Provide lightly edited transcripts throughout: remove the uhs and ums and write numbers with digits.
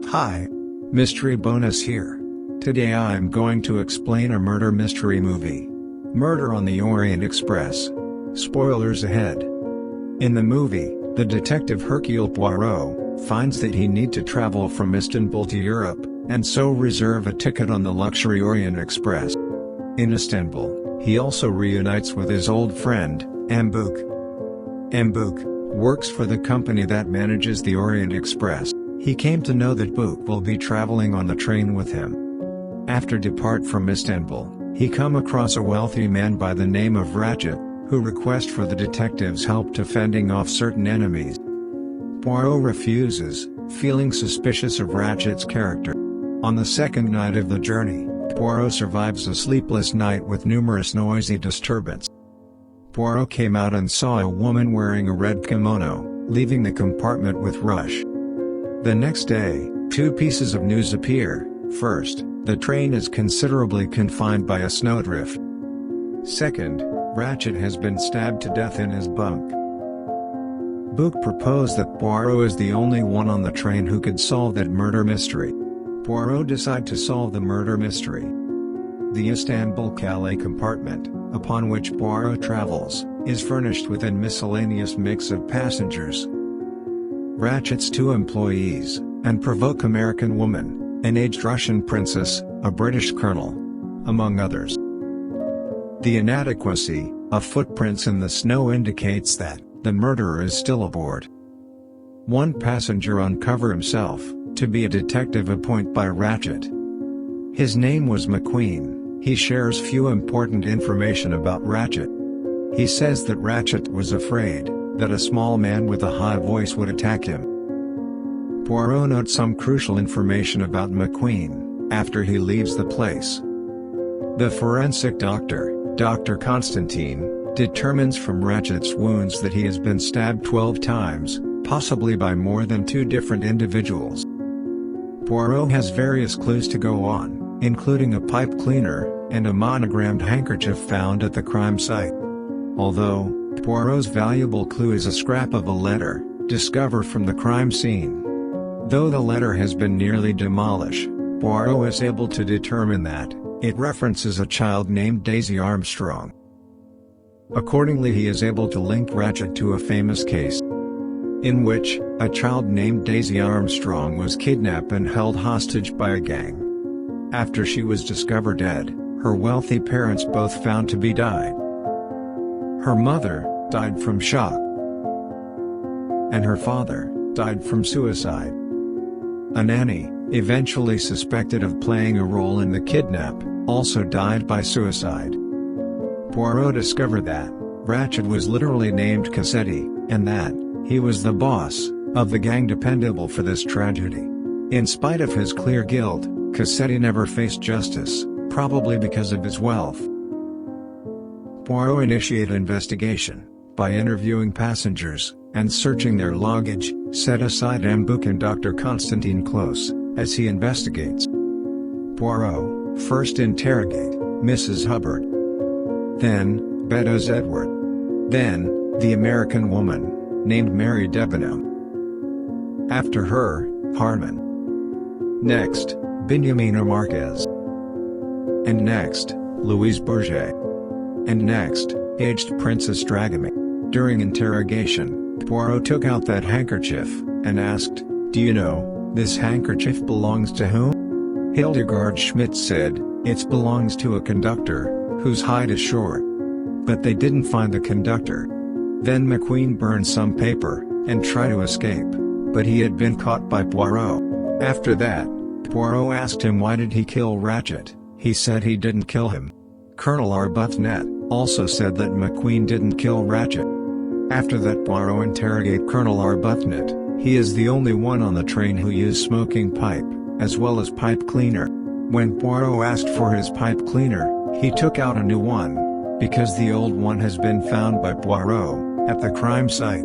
Hi. Mystery bonus here. Today I'm going to explain a murder mystery movie. Murder on the Orient Express. Spoilers ahead. In the movie, the detective Hercule Poirot finds that he need to travel from Istanbul to Europe, and so reserve a ticket on the luxury Orient Express. In Istanbul, he also reunites with his old friend, Mbuk. Mbuk works for the company that manages the Orient Express. He came to know that Book will be traveling on the train with him. After depart from Istanbul, he come across a wealthy man by the name of Ratchet, who request for the detective's help to fending off certain enemies. Poirot refuses, feeling suspicious of Ratchet's character. On the second night of the journey, Poirot survives a sleepless night with numerous noisy disturbance. Poirot came out and saw a woman wearing a red kimono, leaving the compartment with rush. The next day, two pieces of news appear. First, the train is considerably confined by a snowdrift. Second, Ratchet has been stabbed to death in his bunk. Book proposed that Poirot is the only one on the train who could solve that murder mystery. Poirot decides to solve the murder mystery. The Istanbul Calais compartment, upon which Poirot travels, is furnished with a miscellaneous mix of passengers. Ratchet's two employees, and provoke American woman, an aged Russian princess, a British colonel, among others. The inadequacy of footprints in the snow indicates that the murderer is still aboard. One passenger uncover himself to be a detective appointed by Ratchet. His name was McQueen. He shares few important information about Ratchet. He says that Ratchet was afraid that a small man with a high voice would attack him. Poirot notes some crucial information about McQueen after he leaves the place. The forensic doctor, Dr. Constantine, determines from Ratchet's wounds that he has been stabbed 12 times, possibly by more than two different individuals. Poirot has various clues to go on, including a pipe cleaner, and a monogrammed handkerchief found at the crime site. Although, Poirot's valuable clue is a scrap of a letter, discovered from the crime scene. Though the letter has been nearly demolished, Poirot is able to determine that it references a child named Daisy Armstrong. Accordingly, he is able to link Ratchet to a famous case, in which a child named Daisy Armstrong was kidnapped and held hostage by a gang. After she was discovered dead, her wealthy parents both found to be died. Her mother died from shock, and her father died from suicide. A nanny, eventually suspected of playing a role in the kidnap, also died by suicide. Poirot discovered that Ratchet was literally named Cassetti, and that he was the boss of the gang dependable for this tragedy. In spite of his clear guilt, Cassetti never faced justice, probably because of his wealth. Poirot initiated investigation by interviewing passengers and searching their luggage, set aside Mbuk and Dr. Constantine close as he investigates. Poirot first interrogate Mrs. Hubbard, then Beddoes Edward, then the American woman named Mary Debenham. After her, Harmon. Next, Benjamina Marquez. And next, Louise Bourget. And next, aged Princess Dragomir. During interrogation, Poirot took out that handkerchief and asked, "Do you know, this handkerchief belongs to whom?" Hildegard Schmidt said, "It belongs to a conductor, whose height is short." But they didn't find the conductor. Then McQueen burned some paper and tried to escape, but he had been caught by Poirot. After that, Poirot asked him why did he kill Ratchet. He said he didn't kill him. Colonel Arbuthnot also said that McQueen didn't kill Ratchet. After that, Poirot interrogate Colonel Arbuthnot. He is the only one on the train who used smoking pipe, as well as pipe cleaner. When Poirot asked for his pipe cleaner, he took out a new one, because the old one has been found by Poirot at the crime site.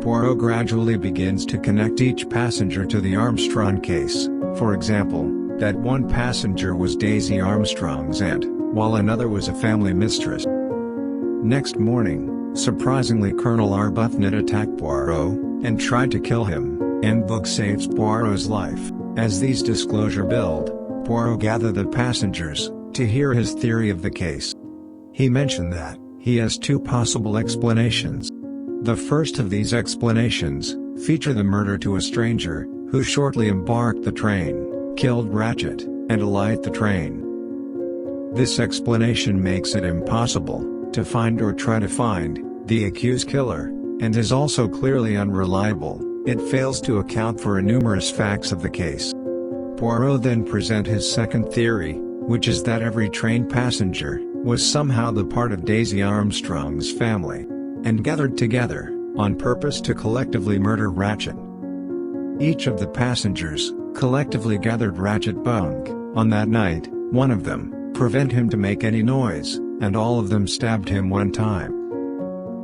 Poirot gradually begins to connect each passenger to the Armstrong case. For example, that one passenger was Daisy Armstrong's aunt, while another was a family mistress. Next morning, surprisingly, Colonel Arbuthnot attacked Poirot and tried to kill him, Book saves Poirot's life. As these disclosures build, Poirot gathers the passengers to hear his theory of the case. He mentioned that he has two possible explanations. The first of these explanations feature the murder to a stranger who shortly embarked the train, killed Ratchet, and alight the train. This explanation makes it impossible to find or try to find the accused killer, and is also clearly unreliable. It fails to account for numerous facts of the case. Poirot then presents his second theory, which is that every train passenger was somehow the part of Daisy Armstrong's family, and gathered together on purpose to collectively murder Ratchet. Each of the passengers collectively gathered Ratchet bunk on that night. One of them prevent him to make any noise, and all of them stabbed him one time.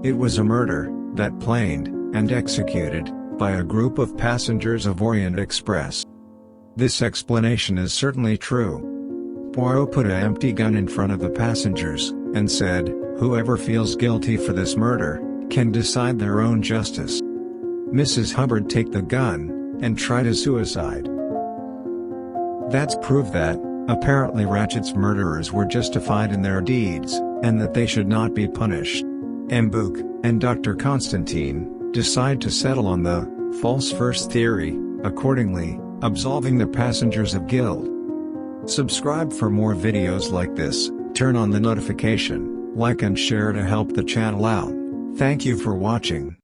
It was a murder that planned and executed by a group of passengers of Orient Express. This explanation is certainly true. Poirot put an empty gun in front of the passengers and said, "Whoever feels guilty for this murder can decide their own justice." Mrs. Hubbard take the gun and try to suicide. That's proof that, apparently, Ratchet's murderers were justified in their deeds, and that they should not be punished. Book and Dr. Constantine decide to settle on the false first theory, accordingly, absolving the passengers of guilt. Subscribe for more videos like this, turn on the notification, like and share to help the channel out. Thank you for watching.